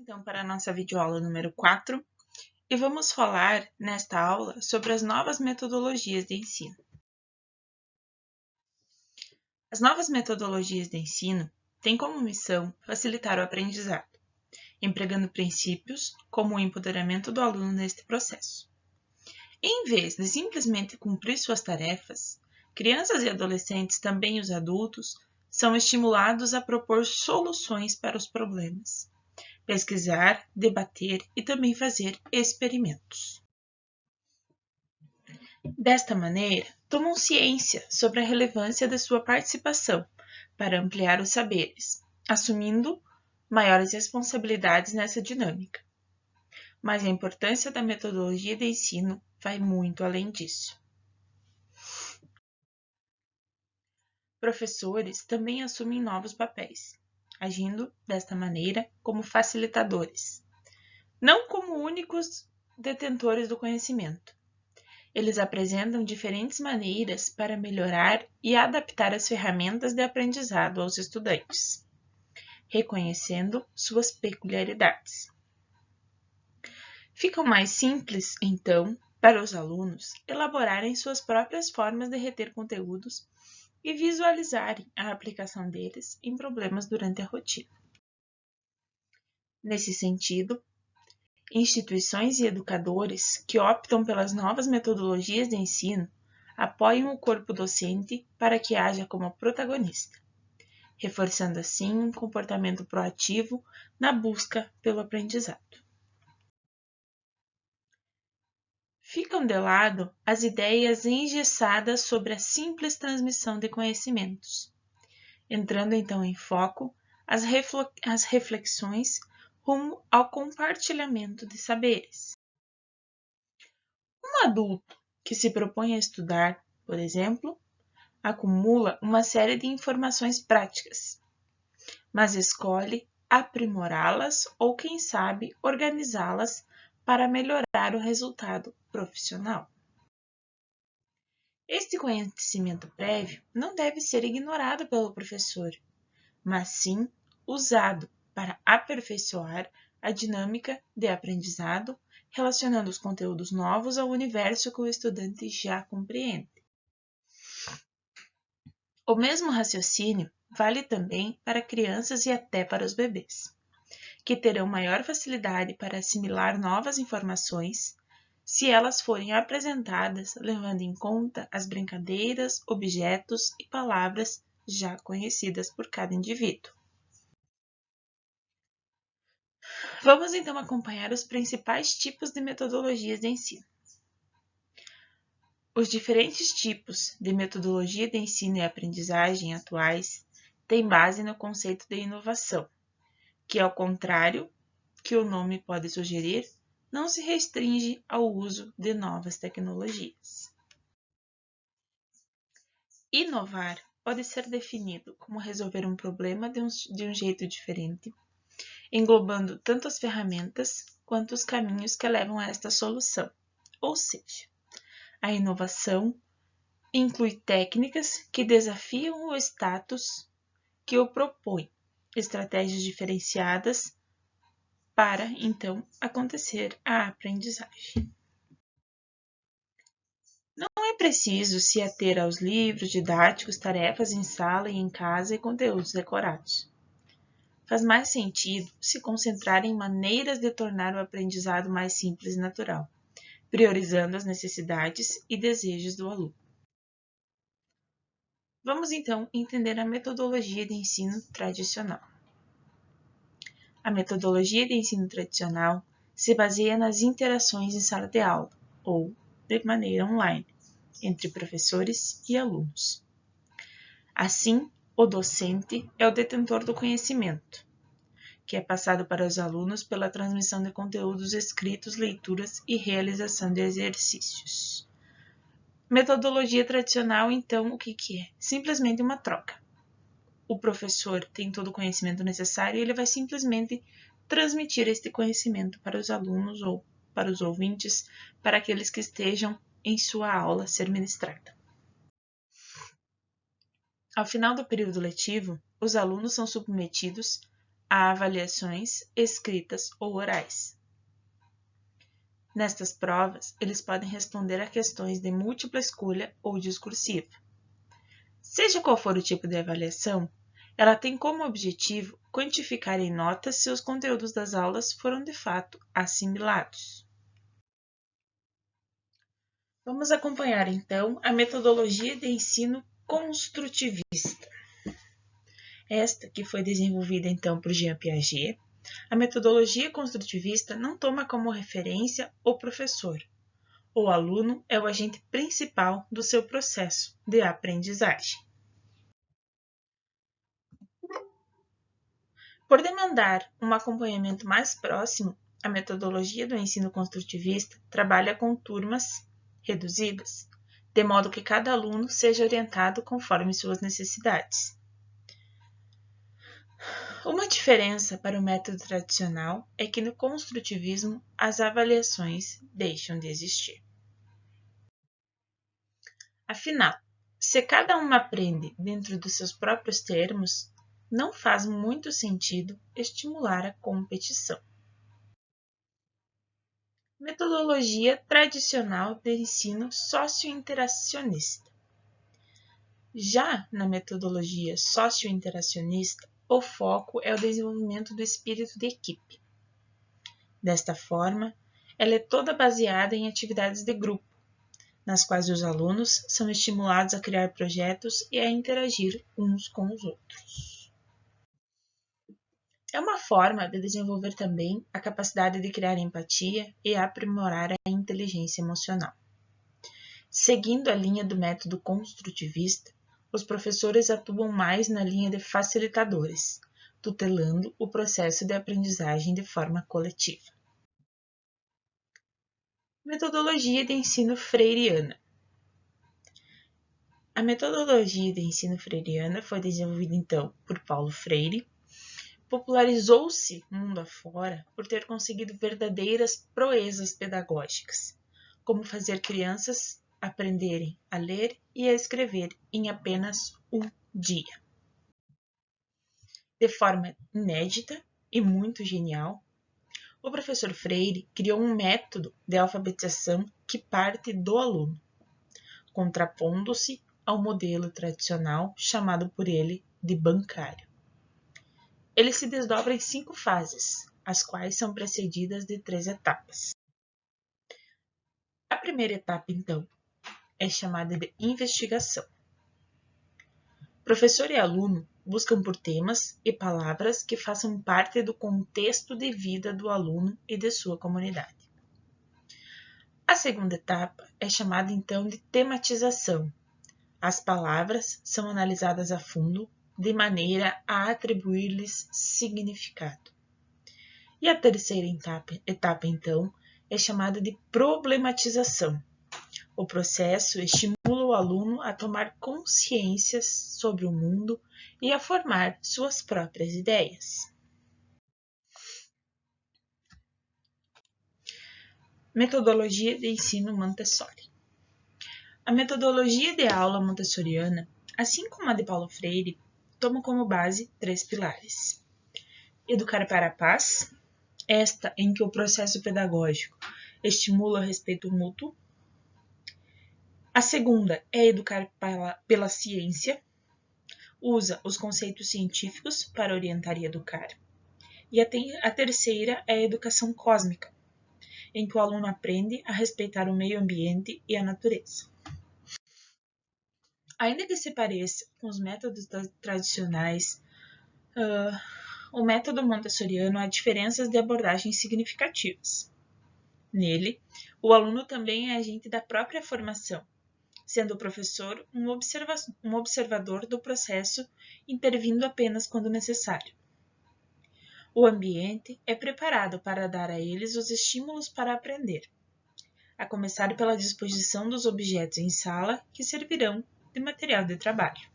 então para a nossa videoaula número 4 e vamos falar nesta aula sobre as novas metodologias de ensino. As novas metodologias de ensino têm como missão facilitar o aprendizado, empregando princípios como o empoderamento do aluno neste processo. Em vez de simplesmente cumprir suas tarefas, crianças e adolescentes, também os adultos, são estimulados a propor soluções para os problemas, pesquisar, debater e também fazer experimentos. Desta maneira, tomam ciência sobre a relevância de sua participação para ampliar os saberes, assumindo maiores responsabilidades nessa dinâmica. Mas a importância da metodologia de ensino vai muito além disso. Professores também assumem novos papéis, agindo desta maneira como facilitadores, não como únicos detentores do conhecimento. Eles apresentam diferentes maneiras para melhorar e adaptar as ferramentas de aprendizado aos estudantes, reconhecendo suas peculiaridades. Fica mais simples, então, para os alunos elaborarem suas próprias formas de reter conteúdos e visualizarem a aplicação deles em problemas durante a rotina. Nesse sentido, instituições e educadores que optam pelas novas metodologias de ensino apoiam o corpo docente para que haja como protagonista, reforçando assim um comportamento proativo na busca pelo aprendizado. Ficam de lado as ideias engessadas sobre a simples transmissão de conhecimentos, entrando então em foco as reflexões rumo ao compartilhamento de saberes. Um adulto que se propõe a estudar, por exemplo, acumula uma série de informações práticas, mas escolhe aprimorá-las ou, quem sabe, organizá-las para melhorar o resultado profissional. Este conhecimento prévio não deve ser ignorado pelo professor, mas sim usado para aperfeiçoar a dinâmica de aprendizado, relacionando os conteúdos novos ao universo que o estudante já compreende. O mesmo raciocínio vale também para crianças e até para os bebês, que terão maior facilidade para assimilar novas informações se elas forem apresentadas levando em conta as brincadeiras, objetos e palavras já conhecidas por cada indivíduo. Vamos então acompanhar os principais tipos de metodologias de ensino. Os diferentes tipos de metodologia de ensino e aprendizagem atuais têm base no conceito de inovação, que, ao contrário que o nome pode sugerir, não se restringe ao uso de novas tecnologias. Inovar pode ser definido como resolver um problema de um jeito diferente, englobando tanto as ferramentas quanto os caminhos que levam a esta solução. Ou seja, a inovação inclui técnicas que desafiam o status que o propõe, estratégias diferenciadas para, então, acontecer a aprendizagem. Não é preciso se ater aos livros didáticos, tarefas em sala e em casa e conteúdos decorados. Faz mais sentido se concentrar em maneiras de tornar o aprendizado mais simples e natural, priorizando as necessidades e desejos do aluno. Vamos então entender a metodologia de ensino tradicional. A metodologia de ensino tradicional se baseia nas interações em sala de aula, ou de maneira online, entre professores e alunos. Assim, o docente é o detentor do conhecimento, que é passado para os alunos pela transmissão de conteúdos escritos, leituras e realização de exercícios. Metodologia tradicional, então, o que é? Simplesmente uma troca. O professor tem todo o conhecimento necessário e ele vai simplesmente transmitir este conhecimento para os alunos ou para os ouvintes, para aqueles que estejam em sua aula a ser ministrada. Ao final do período letivo, os alunos são submetidos a avaliações escritas ou orais. Nestas provas, eles podem responder a questões de múltipla escolha ou discursiva. Seja qual for o tipo de avaliação, ela tem como objetivo quantificar em notas se os conteúdos das aulas foram de fato assimilados. Vamos acompanhar então a metodologia de ensino construtivista. Esta, que foi desenvolvida então por Jean Piaget, a metodologia construtivista não toma como referência o professor. O aluno é o agente principal do seu processo de aprendizagem. Por demandar um acompanhamento mais próximo, a metodologia do ensino construtivista trabalha com turmas reduzidas, de modo que cada aluno seja orientado conforme suas necessidades. Uma diferença para o método tradicional é que no construtivismo as avaliações deixam de existir. Afinal, se cada um aprende dentro dos seus próprios termos, não faz muito sentido estimular a competição. Metodologia tradicional de ensino sociointeracionista. Já na metodologia sociointeracionista, o foco é o desenvolvimento do espírito de equipe. Desta forma, ela é toda baseada em atividades de grupo, nas quais os alunos são estimulados a criar projetos e a interagir uns com os outros. É uma forma de desenvolver também a capacidade de criar empatia e aprimorar a inteligência emocional. Seguindo a linha do método construtivista, os professores atuam mais na linha de facilitadores, tutelando o processo de aprendizagem de forma coletiva. Metodologia de ensino freiriana. A metodologia de ensino freiriana foi desenvolvida então por Paulo Freire. Popularizou-se mundo afora por ter conseguido verdadeiras proezas pedagógicas, como fazer crianças aprenderem a ler e a escrever em apenas um dia. De forma inédita e muito genial, o professor Freire criou um método de alfabetização que parte do aluno, contrapondo-se ao modelo tradicional chamado por ele de bancário. Ele se desdobra em 5 fases, as quais são precedidas de 3 etapas. A primeira etapa, então, é chamada de investigação. Professor e aluno buscam por temas e palavras que façam parte do contexto de vida do aluno e de sua comunidade. A segunda etapa é chamada, então, de tematização. As palavras são analisadas a fundo, de maneira a atribuir-lhes significado. E a terceira etapa, então, é chamada de problematização. O processo estimula o aluno a tomar consciência sobre o mundo e a formar suas próprias ideias. Metodologia de ensino Montessori. A metodologia de aula montessoriana, assim como a de Paulo Freire, toma como base 3 pilares. Educar para a paz, esta em que o processo pedagógico estimula o respeito mútuo. A segunda é educar pela ciência, usa os conceitos científicos para orientar e educar. E a terceira é a educação cósmica, em que o aluno aprende a respeitar o meio ambiente e a natureza. Ainda que se pareça com os métodos tradicionais, o método montessoriano há diferenças de abordagem significativas. Nele, o aluno também é agente da própria formação, sendo o professor um observador do processo, intervindo apenas quando necessário. O ambiente é preparado para dar a eles os estímulos para aprender, a começar pela disposição dos objetos em sala que servirão de material de trabalho.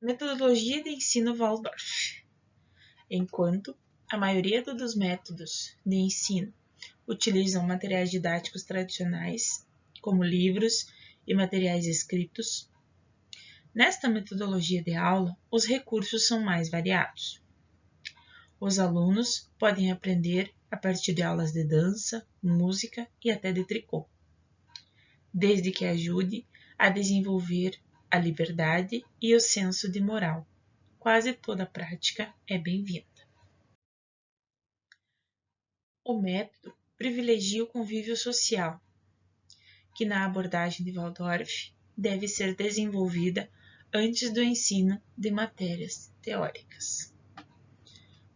Metodologia de ensino Waldorf. Enquanto a maioria dos métodos de ensino utilizam materiais didáticos tradicionais, como livros e materiais escritos, Nesta metodologia de aula, os recursos são mais variados. Os alunos podem aprender a partir de aulas de dança, música e até de tricô, desde que ajude a desenvolver a liberdade e o senso de moral. Quase toda prática é bem-vinda. O método privilegia o convívio social, que na abordagem de Waldorf deve ser desenvolvida antes do ensino de matérias teóricas.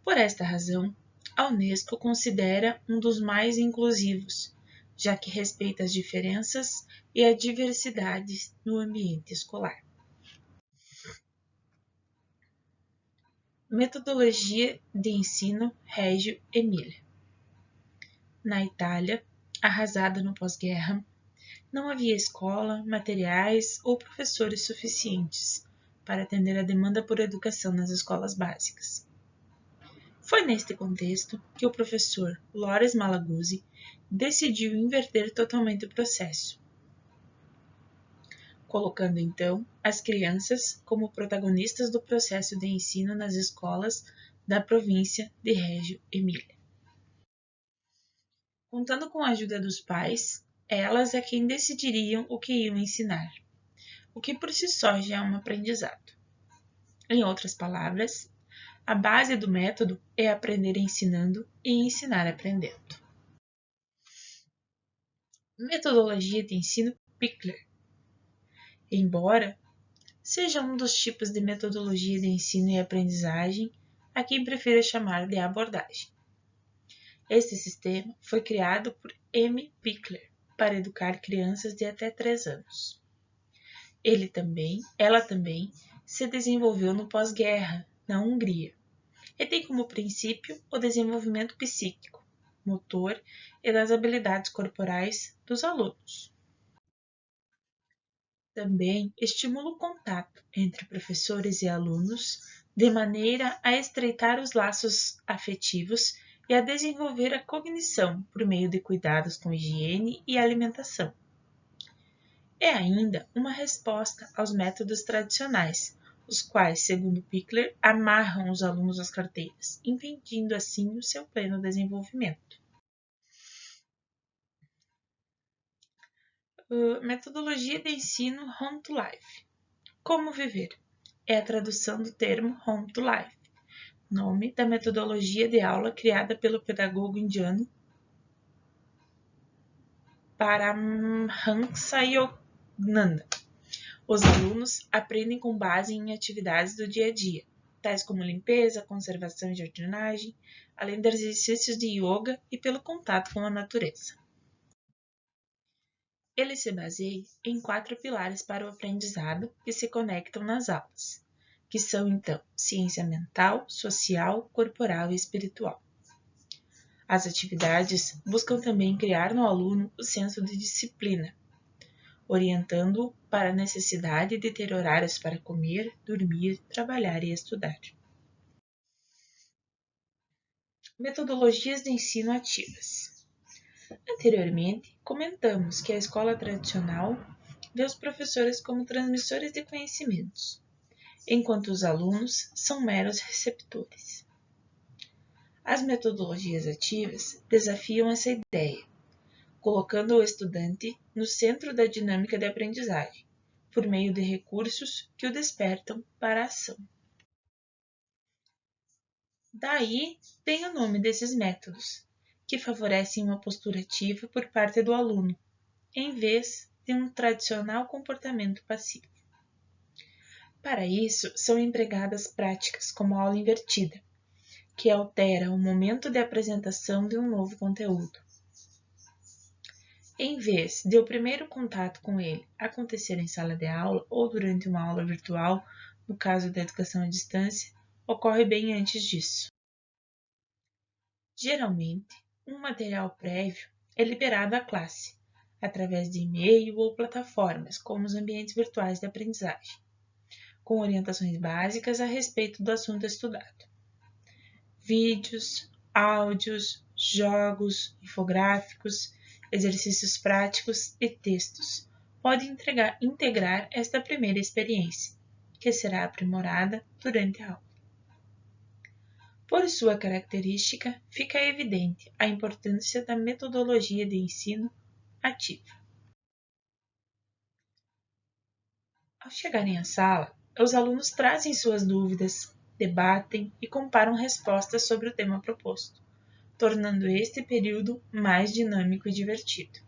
Por esta razão, a Unesco considera um dos mais inclusivos, já que respeita as diferenças e a diversidade no ambiente escolar. Metodologia de ensino Reggio Emilia. Na Itália, arrasada no pós-guerra, não havia escola, materiais ou professores suficientes para atender a demanda por educação nas escolas básicas. Foi neste contexto que o professor Loris Malaguzzi decidiu inverter totalmente o processo, colocando então as crianças como protagonistas do processo de ensino nas escolas da província de Reggio Emilia. Contando com a ajuda dos pais, elas é quem decidiriam o que iam ensinar, o que por si só já é um aprendizado. Em outras palavras, a base do método é aprender ensinando e ensinar aprendendo. Metodologia de ensino Pickler. Embora seja um dos tipos de metodologia de ensino e aprendizagem a quem prefira chamar de abordagem. Este sistema foi criado por M. Pickler para educar crianças de até 3 anos. Ela também se desenvolveu no pós-guerra, na Hungria, e tem como princípio o desenvolvimento psíquico, motor e das habilidades corporais dos alunos. Também estimula o contato entre professores e alunos, de maneira a estreitar os laços afetivos e a desenvolver a cognição por meio de cuidados com higiene e alimentação. É ainda uma resposta aos métodos tradicionais, os quais, segundo Pickler, amarram os alunos às carteiras, impedindo assim o seu pleno desenvolvimento. Metodologia de ensino Home to Life. Como viver? É a tradução do termo Home to Life, nome da metodologia de aula criada pelo pedagogo indiano Paramhansa Yogananda. Os alunos aprendem com base em atividades do dia a dia, tais como limpeza, conservação e jardinagem, além de exercícios de yoga e pelo contato com a natureza. Ele se baseia em 4 pilares para o aprendizado que se conectam nas aulas, que são então ciência mental, social, corporal e espiritual. As atividades buscam também criar no aluno o senso de disciplina, orientando-o para a necessidade de ter horários para comer, dormir, trabalhar e estudar. Metodologias de ensino ativas. Anteriormente, comentamos que a escola tradicional vê os professores como transmissores de conhecimentos, enquanto os alunos são meros receptores. As metodologias ativas desafiam essa ideia, colocando o estudante no centro da dinâmica de aprendizagem, por meio de recursos que o despertam para a ação. Daí vem o nome desses métodos, que favorecem uma postura ativa por parte do aluno, em vez de um tradicional comportamento passivo. Para isso, são empregadas práticas como a aula invertida, que altera o momento de apresentação de um novo conteúdo. Em vez de o primeiro contato com ele acontecer em sala de aula ou durante uma aula virtual, no caso da educação à distância, ocorre bem antes disso. Geralmente, um material prévio é liberado à classe, através de e-mail ou plataformas, como os ambientes virtuais de aprendizagem, com orientações básicas a respeito do assunto estudado. Vídeos, áudios, jogos, infográficos, exercícios práticos e textos podem integrar esta primeira experiência, que será aprimorada durante a aula. Por sua característica, fica evidente a importância da metodologia de ensino ativa. Ao chegarem à sala, os alunos trazem suas dúvidas, debatem e comparam respostas sobre o tema proposto, tornando este período mais dinâmico e divertido.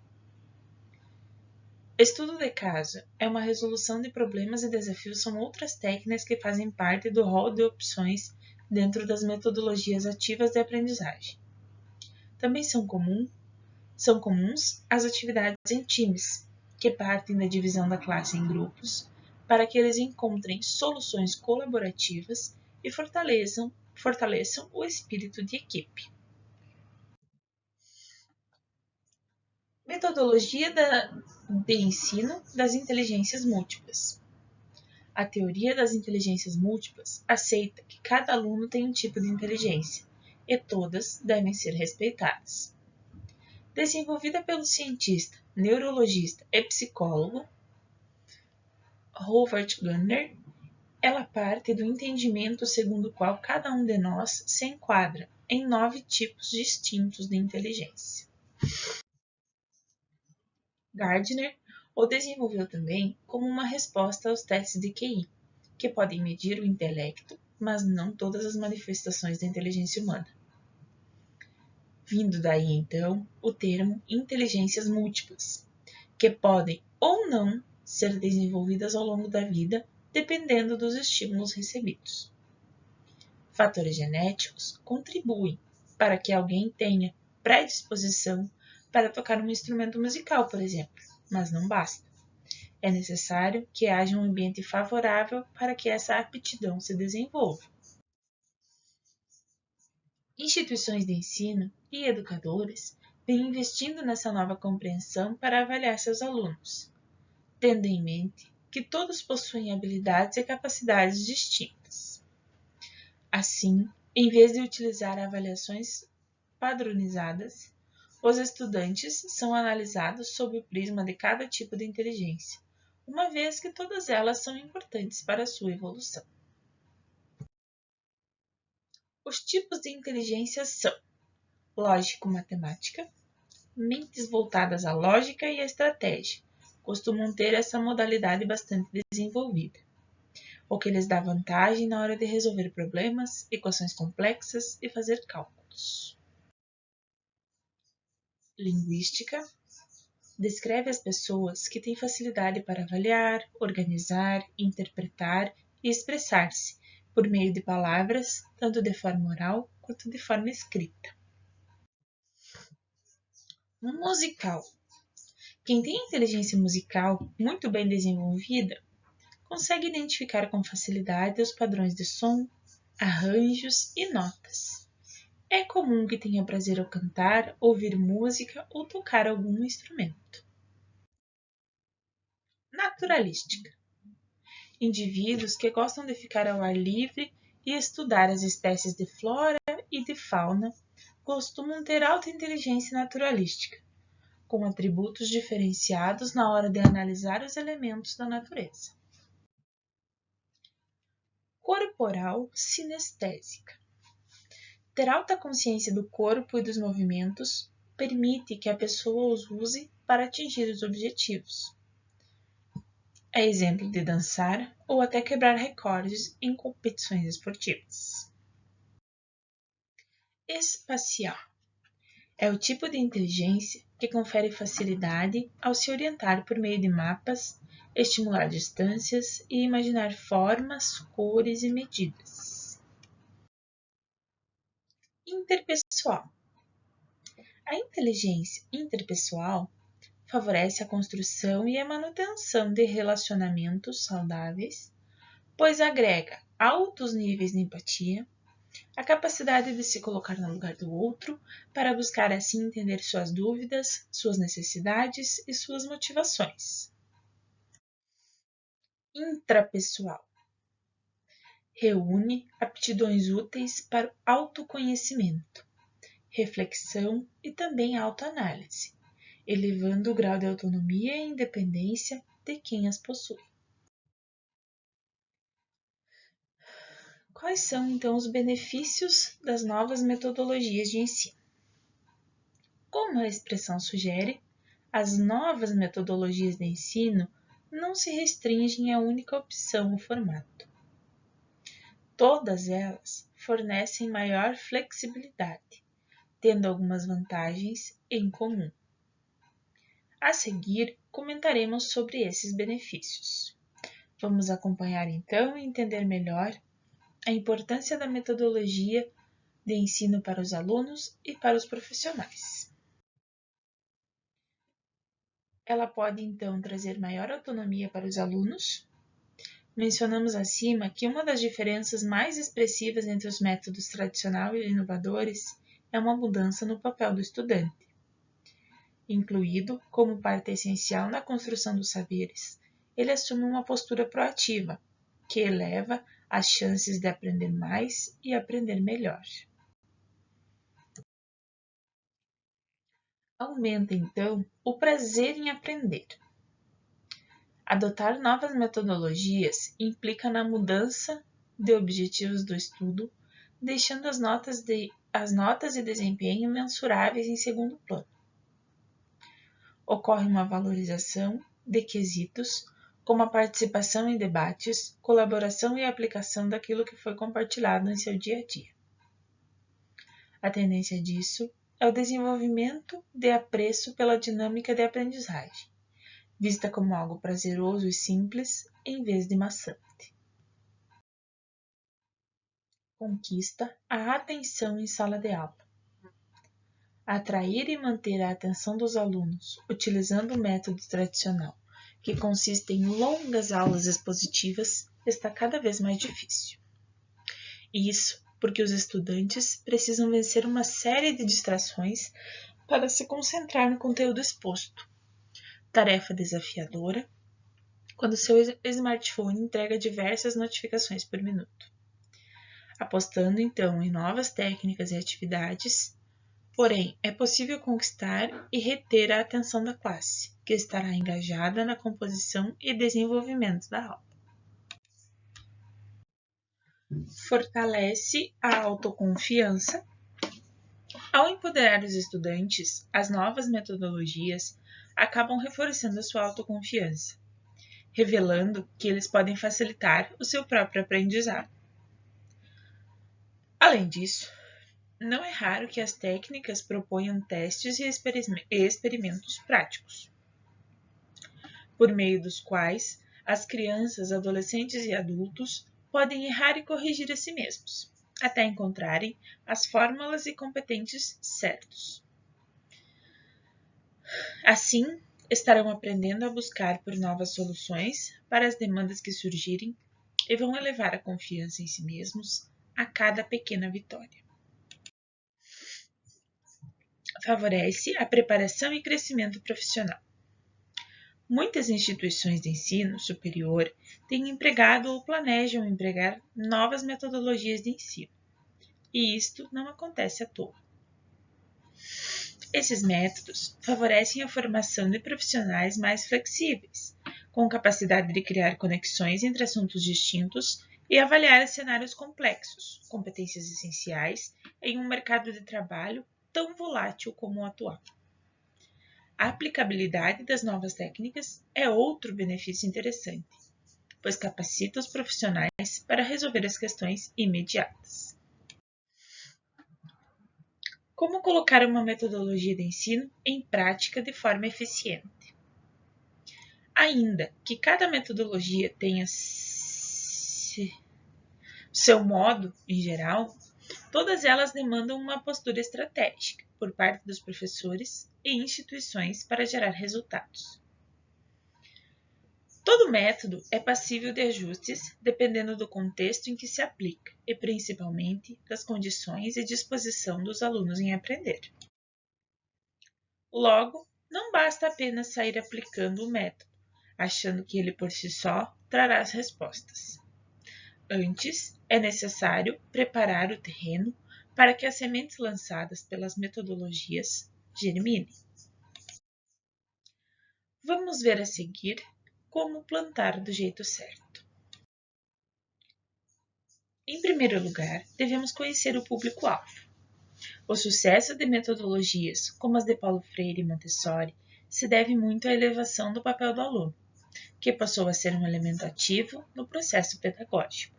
Estudo de caso é uma resolução de problemas e desafios são outras técnicas que fazem parte do rol de opções dentro das metodologias ativas de aprendizagem. Também são comuns as atividades em times, que partem da divisão da classe em grupos para que eles encontrem soluções colaborativas e fortaleçam o espírito de equipe. Metodologia de ensino das inteligências múltiplas. A teoria das inteligências múltiplas aceita que cada aluno tem um tipo de inteligência e todas devem ser respeitadas. Desenvolvida pelo cientista, neurologista e psicólogo Howard Gardner, ela parte do entendimento segundo o qual cada um de nós se enquadra em 9 tipos distintos de inteligência. Gardner o desenvolveu também como uma resposta aos testes de QI, que podem medir o intelecto, mas não todas as manifestações da inteligência humana. Vindo daí, então, o termo inteligências múltiplas, que podem ou não ser desenvolvidas ao longo da vida, dependendo dos estímulos recebidos. Fatores genéticos contribuem para que alguém tenha predisposição para tocar um instrumento musical, por exemplo, mas não basta. É necessário que haja um ambiente favorável para que essa aptidão se desenvolva. Instituições de ensino e educadores vêm investindo nessa nova compreensão para avaliar seus alunos, tendo em mente que todos possuem habilidades e capacidades distintas. Assim, em vez de utilizar avaliações padronizadas, os estudantes são analisados sob o prisma de cada tipo de inteligência, uma vez que todas elas são importantes para a sua evolução. Os tipos de inteligência são lógico-matemática, mentes voltadas à lógica e à estratégia, costumam ter essa modalidade bastante desenvolvida, o que lhes dá vantagem na hora de resolver problemas, equações complexas e fazer cálculos. Linguística descreve as pessoas que têm facilidade para avaliar, organizar, interpretar e expressar-se por meio de palavras, tanto de forma oral quanto de forma escrita. Musical. Quem tem inteligência musical muito bem desenvolvida consegue identificar com facilidade os padrões de som, arranjos e notas. É comum que tenha prazer ao cantar, ouvir música ou tocar algum instrumento. Naturalística. Indivíduos que gostam de ficar ao ar livre e estudar as espécies de flora e de fauna costumam ter alta inteligência naturalística, com atributos diferenciados na hora de analisar os elementos da natureza. Corporal sinestésica. Ter alta consciência do corpo e dos movimentos permite que a pessoa os use para atingir os objetivos. É exemplo de dançar ou até quebrar recordes em competições esportivas. Espacial. É o tipo de inteligência que confere facilidade ao se orientar por meio de mapas, estimular distâncias e imaginar formas, cores e medidas. Interpessoal. A inteligência interpessoal favorece a construção e a manutenção de relacionamentos saudáveis, pois agrega altos níveis de empatia, a capacidade de se colocar no lugar do outro para buscar assim entender suas dúvidas, suas necessidades e suas motivações. Intrapessoal. Reúne aptidões úteis para o autoconhecimento, reflexão e também autoanálise, elevando o grau de autonomia e independência de quem as possui. Quais são, então, os benefícios das novas metodologias de ensino? Como a expressão sugere, as novas metodologias de ensino não se restringem à única opção ou formato. Todas elas fornecem maior flexibilidade, tendo algumas vantagens em comum. A seguir, comentaremos sobre esses benefícios. Vamos acompanhar então e entender melhor a importância da metodologia de ensino para os alunos e para os profissionais. Ela pode então trazer maior autonomia para os alunos. Mencionamos acima que uma das diferenças mais expressivas entre os métodos tradicionais e inovadores é uma mudança no papel do estudante, incluído como parte essencial na construção dos saberes. Ele assume uma postura proativa, que eleva as chances de aprender mais e aprender melhor. Aumenta, então, o prazer em aprender. Adotar novas metodologias implica na mudança de objetivos do estudo, deixando as notas e desempenho mensuráveis em segundo plano. Ocorre uma valorização de quesitos, como a participação em debates, colaboração e aplicação daquilo que foi compartilhado em seu dia a dia. A tendência disso é o desenvolvimento de apreço pela dinâmica de aprendizagem, vista como algo prazeroso e simples, em vez de maçante. Conquista a atenção em sala de aula. Atrair e manter a atenção dos alunos, utilizando o método tradicional, que consiste em longas aulas expositivas, está cada vez mais difícil. Isso porque os estudantes precisam vencer uma série de distrações para se concentrar no conteúdo exposto. Tarefa desafiadora, quando seu smartphone entrega diversas notificações por minuto. Apostando então em novas técnicas e atividades, porém é possível conquistar e reter a atenção da classe, que estará engajada na composição e desenvolvimento da aula. Fortalece a autoconfiança. Ao empoderar os estudantes, as novas metodologias acabam reforçando a sua autoconfiança, revelando que eles podem facilitar o seu próprio aprendizado. Além disso, não é raro que as técnicas proponham testes e experimentos práticos, por meio dos quais as crianças, adolescentes e adultos podem errar e corrigir a si mesmos, até encontrarem as fórmulas e competentes certos. Assim, estarão aprendendo a buscar por novas soluções para as demandas que surgirem e vão elevar a confiança em si mesmos a cada pequena vitória. Favorece a preparação e crescimento profissional. Muitas instituições de ensino superior têm empregado ou planejam empregar novas metodologias de ensino, e isto não acontece à toa. Esses métodos favorecem a formação de profissionais mais flexíveis, com capacidade de criar conexões entre assuntos distintos e avaliar cenários complexos, competências essenciais em um mercado de trabalho tão volátil como o atual. A aplicabilidade das novas técnicas é outro benefício interessante, pois capacita os profissionais para resolver as questões imediatas. Como colocar uma metodologia de ensino em prática de forma eficiente? Ainda que cada metodologia tenha seu modo em geral, todas elas demandam uma postura estratégica por parte dos professores e instituições para gerar resultados. Todo método é passível de ajustes dependendo do contexto em que se aplica e principalmente das condições e disposição dos alunos em aprender. Logo, não basta apenas sair aplicando o método, achando que ele por si só trará as respostas. Antes, é necessário preparar o terreno para que as sementes lançadas pelas metodologias germinem. Vamos ver a seguir como plantar do jeito certo. Em primeiro lugar, devemos conhecer o público-alvo. O sucesso de metodologias como as de Paulo Freire e Montessori se deve muito à elevação do papel do aluno, que passou a ser um elemento ativo no processo pedagógico.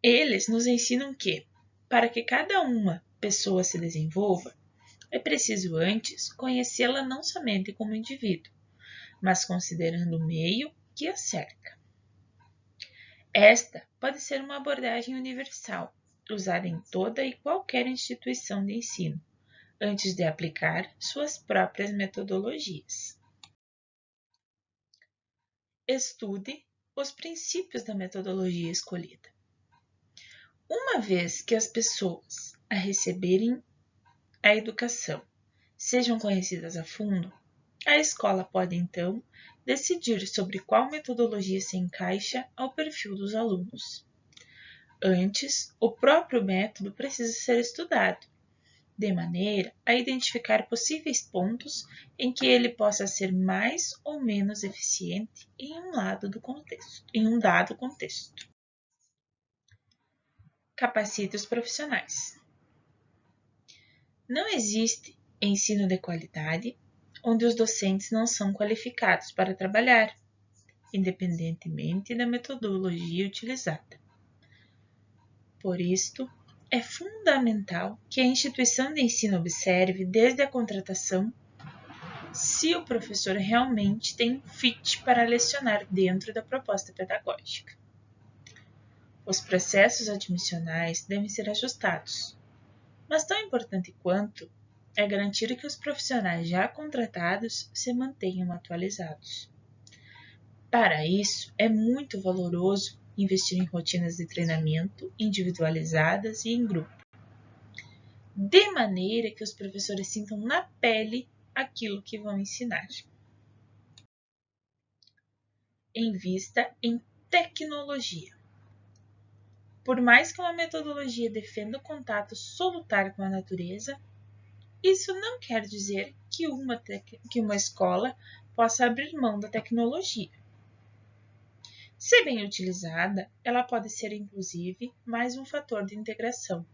Eles nos ensinam que, para que cada uma pessoa se desenvolva, é preciso antes conhecê-la não somente como indivíduo, mas considerando o meio que a cerca. Esta pode ser uma abordagem universal, usada em toda e qualquer instituição de ensino, antes de aplicar suas próprias metodologias. Estude os princípios da metodologia escolhida. Uma vez que as pessoas a receberem a educação sejam conhecidas a fundo, a escola pode então decidir sobre qual metodologia se encaixa ao perfil dos alunos. Antes, o próprio método precisa ser estudado, de maneira a identificar possíveis pontos em que ele possa ser mais ou menos eficiente em um dado contexto. Capacite os profissionais. Não existe ensino de qualidade onde os docentes não são qualificados para trabalhar, independentemente da metodologia utilizada. Por isto, é fundamental que a instituição de ensino observe desde a contratação se o professor realmente tem um fit para lecionar dentro da proposta pedagógica. Os processos admissionais devem ser ajustados, mas tão importante quanto é garantir que os profissionais já contratados se mantenham atualizados. Para isso, é muito valoroso investir em rotinas de treinamento individualizadas e em grupo, de maneira que os professores sintam na pele aquilo que vão ensinar. Invista em tecnologia. Por mais que uma metodologia defenda o contato solutar com a natureza, isso não quer dizer que uma escola possa abrir mão da tecnologia. Se bem utilizada, ela pode ser inclusive mais um fator de integração,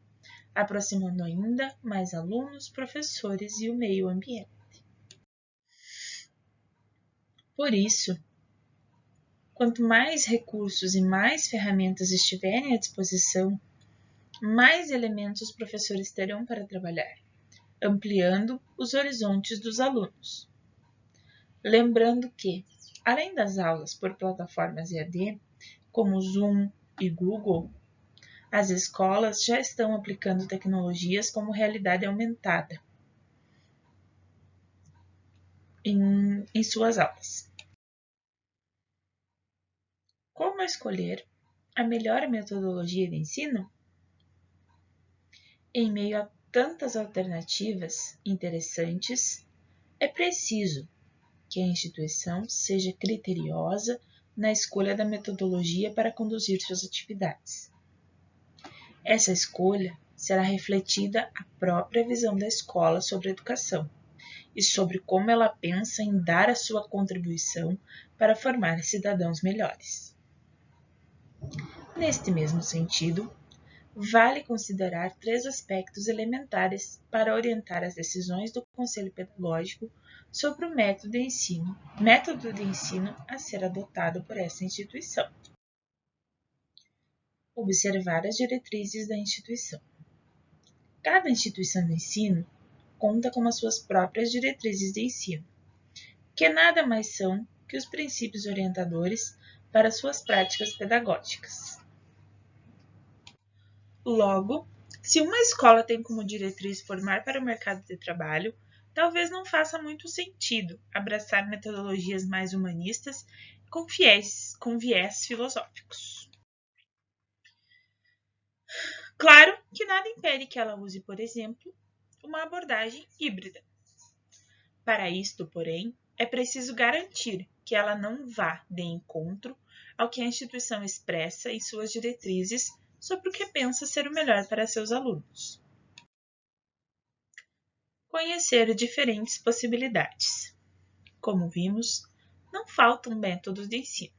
aproximando ainda mais alunos, professores e o meio ambiente. Por isso, quanto mais recursos e mais ferramentas estiverem à disposição, mais elementos os professores terão para trabalhar, ampliando os horizontes dos alunos. Lembrando que, além das aulas por plataformas EAD, como Zoom e Google, as escolas já estão aplicando tecnologias como realidade aumentada em suas aulas. Como escolher a melhor metodologia de ensino? Em meio a tantas alternativas interessantes, é preciso que a instituição seja criteriosa na escolha da metodologia para conduzir suas atividades. Essa escolha será refletida a própria visão da escola sobre a educação e sobre como ela pensa em dar a sua contribuição para formar cidadãos melhores. Neste mesmo sentido, vale considerar 3 aspectos elementares para orientar as decisões do Conselho Pedagógico sobre o método de ensino a ser adotado por essa instituição. Observar as diretrizes da instituição. Cada instituição de ensino conta com as suas próprias diretrizes de ensino, que nada mais são que os princípios orientadores para suas práticas pedagógicas. Logo, se uma escola tem como diretriz formar para o mercado de trabalho, talvez não faça muito sentido abraçar metodologias mais humanistas com viés filosóficos. Claro que nada impede que ela use, por exemplo, uma abordagem híbrida. Para isto, porém, é preciso garantir que ela não vá de encontro ao que a instituição expressa em suas diretrizes sobre o que pensa ser o melhor para seus alunos. Conhecer diferentes possibilidades. Como vimos, não faltam métodos de ensino.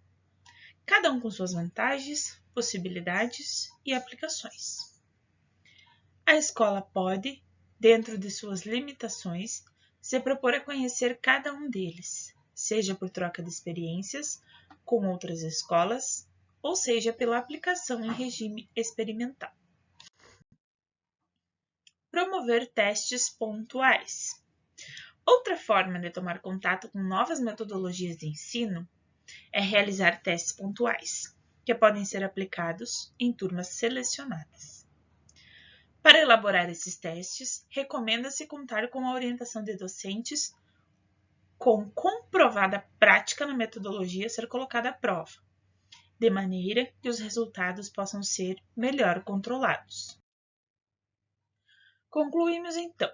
cada um com suas vantagens, possibilidades e aplicações. A escola pode, dentro de suas limitações, se propor a conhecer cada um deles, seja por troca de experiências com outras escolas, ou seja pela aplicação em regime experimental. Promover testes pontuais. Outra forma de tomar contato com novas metodologias de ensino é realizar testes pontuais, que podem ser aplicados em turmas selecionadas. Para elaborar esses testes, recomenda-se contar com a orientação de docentes com comprovada prática na metodologia a ser colocada à prova, de maneira que os resultados possam ser melhor controlados. Concluímos então.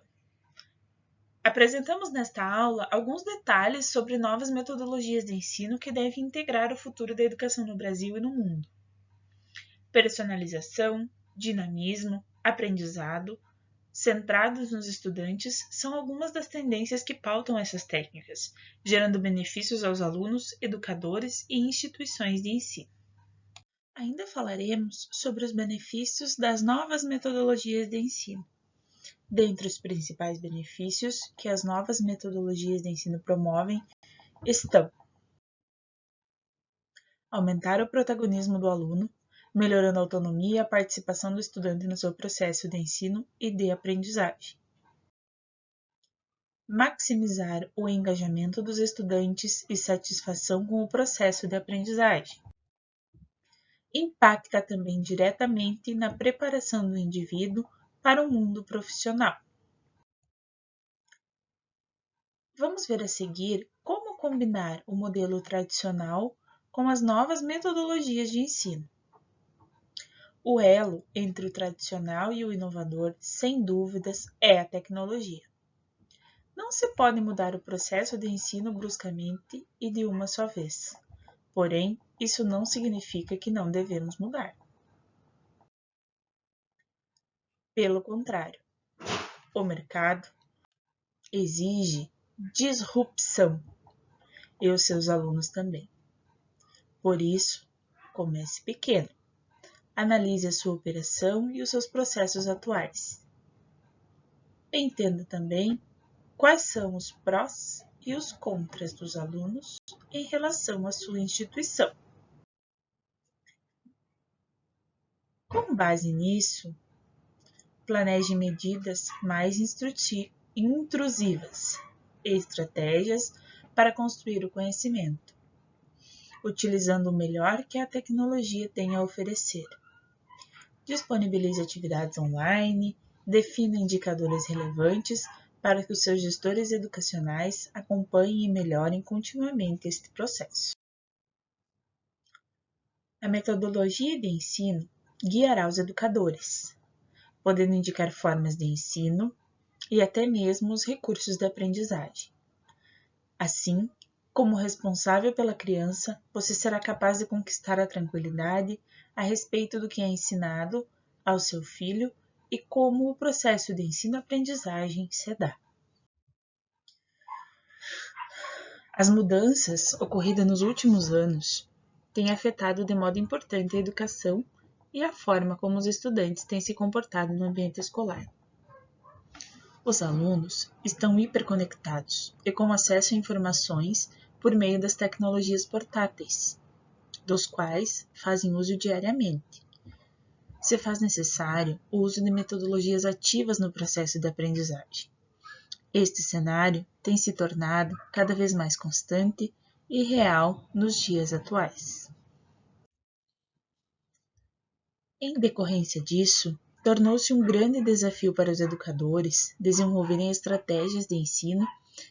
Apresentamos nesta aula alguns detalhes sobre novas metodologias de ensino que devem integrar o futuro da educação no Brasil e no mundo. Personalização, dinamismo, aprendizado, centrados nos estudantes, são algumas das tendências que pautam essas técnicas, gerando benefícios aos alunos, educadores e instituições de ensino. Ainda falaremos sobre os benefícios das novas metodologias de ensino. Dentre os principais benefícios que as novas metodologias de ensino promovem estão: aumentar o protagonismo do aluno, melhorando a autonomia e a participação do estudante no seu processo de ensino e de aprendizagem. Maximizar o engajamento dos estudantes e satisfação com o processo de aprendizagem. Impacta também diretamente na preparação do indivíduo para o mundo profissional. Vamos ver a seguir como combinar o modelo tradicional com as novas metodologias de ensino. O elo entre o tradicional e o inovador, sem dúvidas, é a tecnologia. Não se pode mudar o processo de ensino bruscamente e de uma só vez. Porém, isso não significa que não devemos mudar. Pelo contrário, o mercado exige disrupção e os seus alunos também. Por isso, comece pequeno. Analise a sua operação e os seus processos atuais. Entenda também quais são os prós e os contras dos alunos em relação à sua instituição. Com base nisso, planeje medidas mais intrusivas e estratégias para construir o conhecimento, utilizando o melhor que a tecnologia tem a oferecer. Disponibilize atividades online, defina indicadores relevantes para que os seus gestores educacionais acompanhem e melhorem continuamente este processo. A metodologia de ensino guiará os educadores, podendo indicar formas de ensino e até mesmo os recursos de aprendizagem. Assim, como responsável pela criança, você será capaz de conquistar a tranquilidade a respeito do que é ensinado ao seu filho e como o processo de ensino-aprendizagem se dá. As mudanças ocorridas nos últimos anos têm afetado de modo importante a educação e a forma como os estudantes têm se comportado no ambiente escolar. Os alunos estão hiperconectados e com acesso a informações por meio das tecnologias portáteis, dos quais fazem uso diariamente. Se faz necessário o uso de metodologias ativas no processo de aprendizagem. Este cenário tem se tornado cada vez mais constante e real nos dias atuais. Em decorrência disso, tornou-se um grande desafio para os educadores desenvolverem estratégias de ensino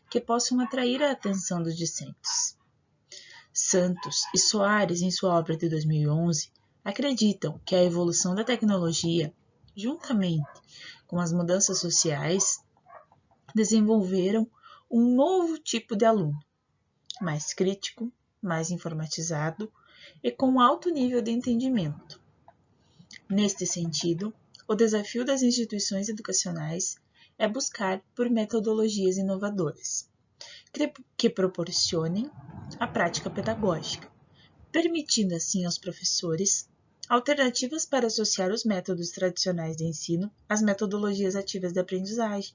que possam atrair a atenção dos discentes. Santos e Soares, em sua obra de 2011, acreditam que a evolução da tecnologia, juntamente com as mudanças sociais, desenvolveram um novo tipo de aluno, mais crítico, mais informatizado e com alto nível de entendimento. Neste sentido, o desafio das instituições educacionais é buscar por metodologias inovadoras, que proporcionem a prática pedagógica, permitindo assim aos professores alternativas para associar os métodos tradicionais de ensino às metodologias ativas de aprendizagem.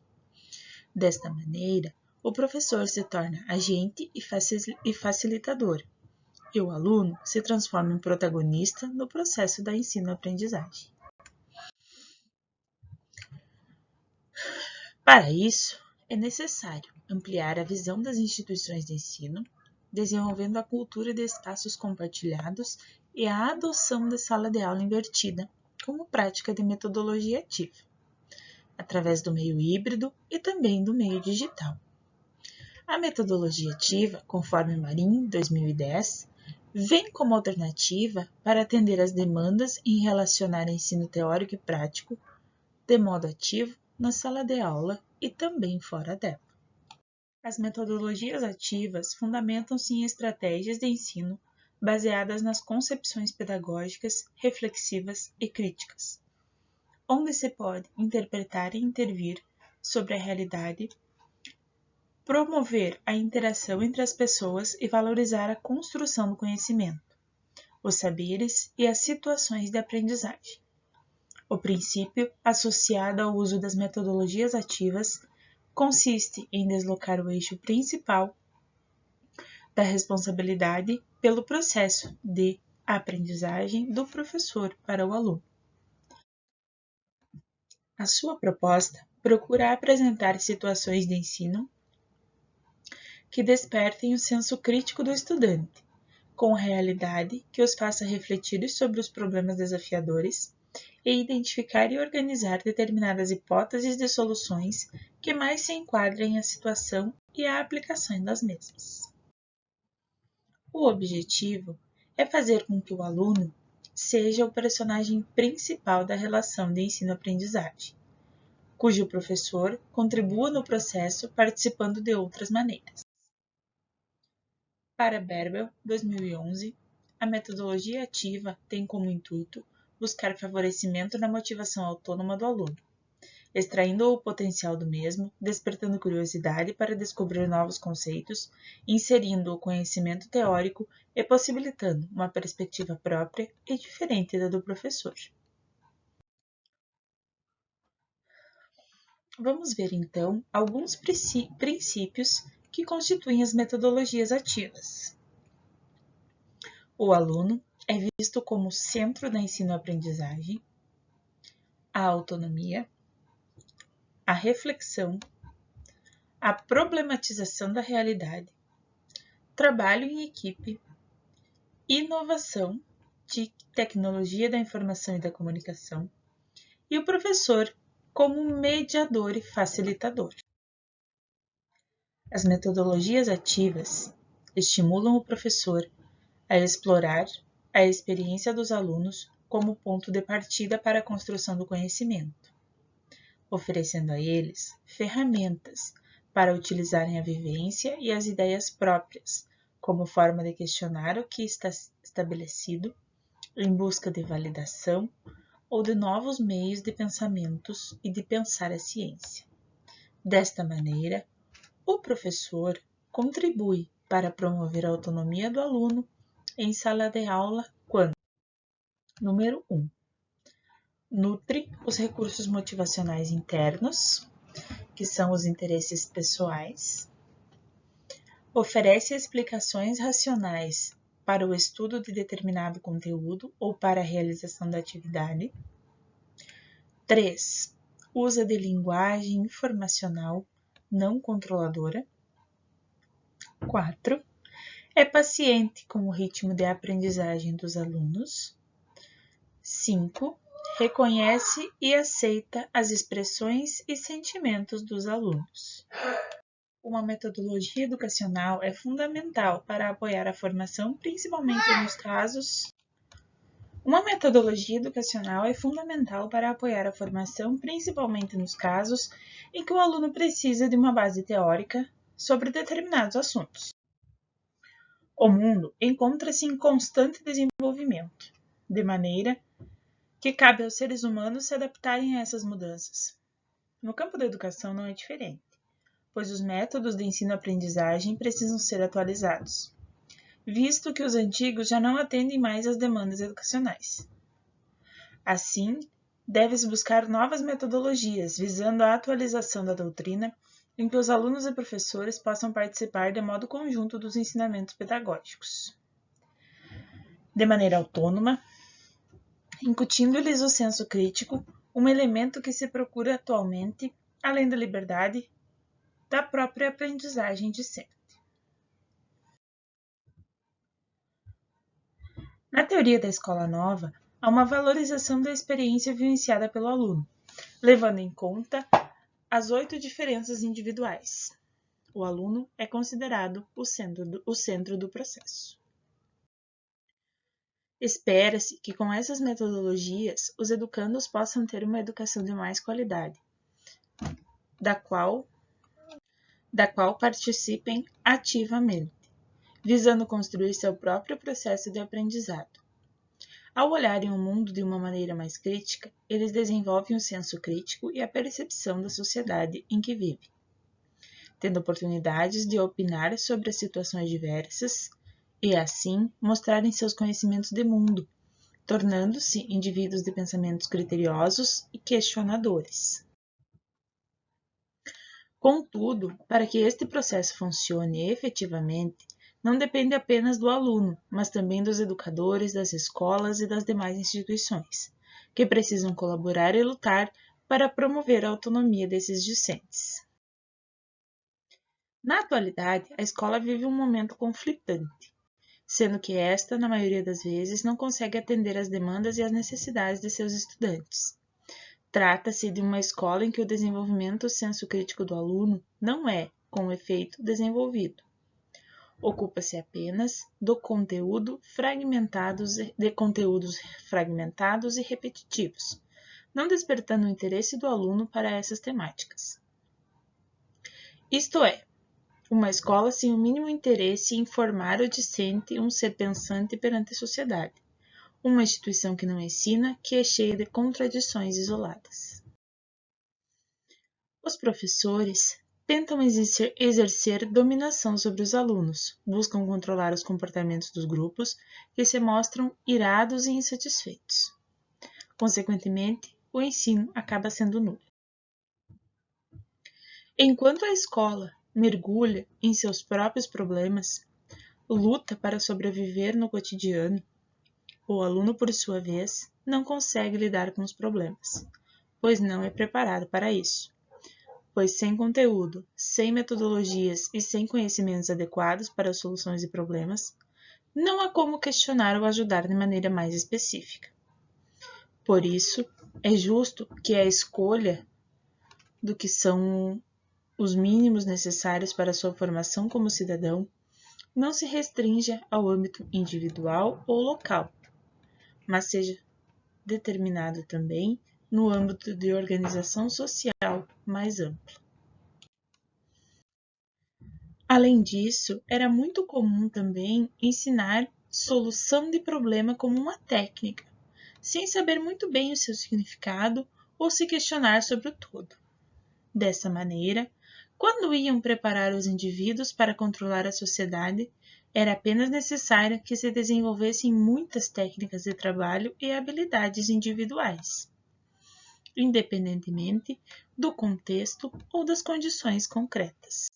Desta maneira, o professor se torna agente e facilitador, e o aluno se transforma em protagonista no processo da ensino-aprendizagem. Para isso, é necessário ampliar a visão das instituições de ensino, desenvolvendo a cultura de espaços compartilhados e a adoção da sala de aula invertida como prática de metodologia ativa, através do meio híbrido e também do meio digital. A metodologia ativa, conforme Marin, 2010, vem como alternativa para atender às demandas em relacionar ensino teórico e prático de modo ativo na sala de aula e também fora dela. As metodologias ativas fundamentam-se em estratégias de ensino baseadas nas concepções pedagógicas, reflexivas e críticas, onde se pode interpretar e intervir sobre a realidade, promover a interação entre as pessoas e valorizar a construção do conhecimento, os saberes e as situações de aprendizagem. O princípio associado ao uso das metodologias ativas consiste em deslocar o eixo principal da responsabilidade pelo processo de aprendizagem do professor para o aluno. A sua proposta procura apresentar situações de ensino que despertem o senso crítico do estudante, com realidade que os faça refletir sobre os problemas desafiadores e identificar e organizar determinadas hipóteses de soluções que mais se enquadrem à situação e à aplicação das mesmas. O objetivo é fazer com que o aluno seja o personagem principal da relação de ensino-aprendizagem, cujo professor contribua no processo participando de outras maneiras. Para Berbel, 2011, a metodologia ativa tem como intuito buscar favorecimento na motivação autônoma do aluno, extraindo o potencial do mesmo, despertando curiosidade para descobrir novos conceitos, inserindo o conhecimento teórico e possibilitando uma perspectiva própria e diferente da do professor. Vamos ver então alguns princípios que constituem as metodologias ativas. O aluno é visto como centro da ensino-aprendizagem, a autonomia, a reflexão, a problematização da realidade, trabalho em equipe, inovação de tecnologia da informação e da comunicação, e o professor como mediador e facilitador. As metodologias ativas estimulam o professor a explorar a experiência dos alunos como ponto de partida para a construção do conhecimento, oferecendo a eles ferramentas para utilizarem a vivência e as ideias próprias como forma de questionar o que está estabelecido em busca de validação ou de novos meios de pensamentos e de pensar a ciência. Desta maneira, o professor contribui para promover a autonomia do aluno em sala de aula quando, número 1, nutre os recursos motivacionais internos, que são os interesses pessoais, oferece explicações racionais para o estudo de determinado conteúdo ou para a realização da atividade. 3. Usa de linguagem informacional não controladora. 4. É paciente com o ritmo de aprendizagem dos alunos. 5. Reconhece e aceita as expressões e sentimentos dos alunos. Uma metodologia educacional é fundamental para apoiar a formação, principalmente nos casos em que o aluno precisa de uma base teórica sobre determinados assuntos. O mundo encontra-se em constante desenvolvimento, de maneira que cabe aos seres humanos se adaptarem a essas mudanças. No campo da educação não é diferente, pois os métodos de ensino-aprendizagem precisam ser atualizados. visto que os antigos já não atendem mais às demandas educacionais. Assim, deve-se buscar novas metodologias, visando a atualização da doutrina, em que os alunos e professores possam participar de modo conjunto dos ensinamentos pedagógicos. De maneira autônoma, incutindo-lhes o senso crítico, um elemento que se procura atualmente, além da liberdade, da própria aprendizagem discente. Na teoria da escola nova, há uma valorização da experiência vivenciada pelo aluno, levando em conta as 8 diferenças individuais. O aluno é considerado o centro do processo. Espera-se que com essas metodologias os educandos possam ter uma educação de mais qualidade, da qual participem ativamente, visando construir seu próprio processo de aprendizado. Ao olharem o mundo de uma maneira mais crítica, eles desenvolvem o senso crítico e a percepção da sociedade em que vivem, tendo oportunidades de opinar sobre as situações diversas e, assim, mostrarem seus conhecimentos de mundo, tornando-se indivíduos de pensamentos criteriosos e questionadores. Contudo, para que este processo funcione efetivamente, não depende apenas do aluno, mas também dos educadores, das escolas e das demais instituições, que precisam colaborar e lutar para promover a autonomia desses discentes. Na atualidade, a escola vive um momento conflitante, sendo que esta, na maioria das vezes, não consegue atender às demandas e às necessidades de seus estudantes. Trata-se de uma escola em que o desenvolvimento senso crítico do aluno não é, com efeito, desenvolvido. Ocupa-se apenas de conteúdos fragmentados e repetitivos, não despertando o interesse do aluno para essas temáticas. Isto é, uma escola sem o mínimo interesse em formar o discente um ser pensante perante a sociedade, uma instituição que não ensina, que é cheia de contradições isoladas. Os professores tentam exercer dominação sobre os alunos, buscam controlar os comportamentos dos grupos que se mostram irados e insatisfeitos. Consequentemente, o ensino acaba sendo nulo. Enquanto a escola mergulha em seus próprios problemas, luta para sobreviver no cotidiano, o aluno, por sua vez, não consegue lidar com os problemas, pois não é preparado para isso. Pois sem conteúdo, sem metodologias e sem conhecimentos adequados para as soluções de problemas, não há como questionar ou ajudar de maneira mais específica. Por isso, é justo que a escolha do que são os mínimos necessários para a sua formação como cidadão não se restrinja ao âmbito individual ou local, mas seja determinado também no âmbito de organização social mais amplo. Além disso, era muito comum também ensinar solução de problema como uma técnica, sem saber muito bem o seu significado ou se questionar sobre o todo. Dessa maneira, quando iam preparar os indivíduos para controlar a sociedade, era apenas necessário que se desenvolvessem muitas técnicas de trabalho e habilidades individuais, independentemente do contexto ou das condições concretas.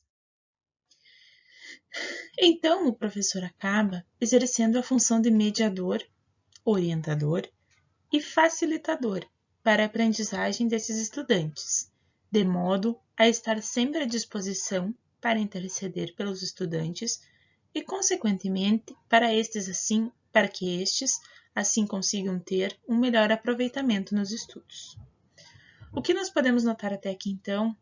Então, o professor acaba exercendo a função de mediador, orientador e facilitador para a aprendizagem desses estudantes, de modo a estar sempre à disposição para interceder pelos estudantes e, consequentemente, para que estes assim consigam ter um melhor aproveitamento nos estudos. O que nós podemos notar até aqui, então,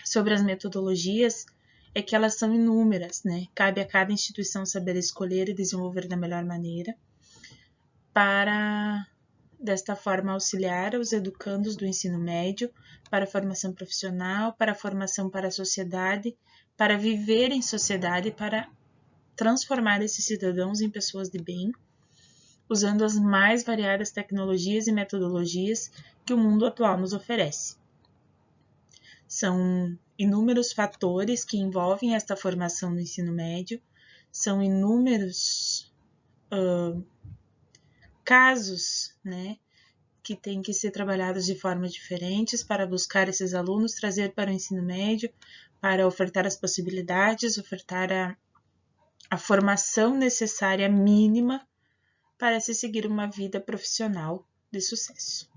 sobre as metodologias é que elas são inúmeras, né? Cabe a cada instituição saber escolher e desenvolver da melhor maneira para, desta forma, auxiliar os educandos do ensino médio para a formação profissional, para a formação para a sociedade, para viver em sociedade, para transformar esses cidadãos em pessoas de bem, usando as mais variadas tecnologias e metodologias que o mundo atual nos oferece. São inúmeros fatores que envolvem esta formação no ensino médio, São inúmeros casos, né, que têm que ser trabalhados de formas diferentes para buscar esses alunos, trazer para o ensino médio, para ofertar as possibilidades, ofertar a formação necessária mínima para se seguir uma vida profissional de sucesso.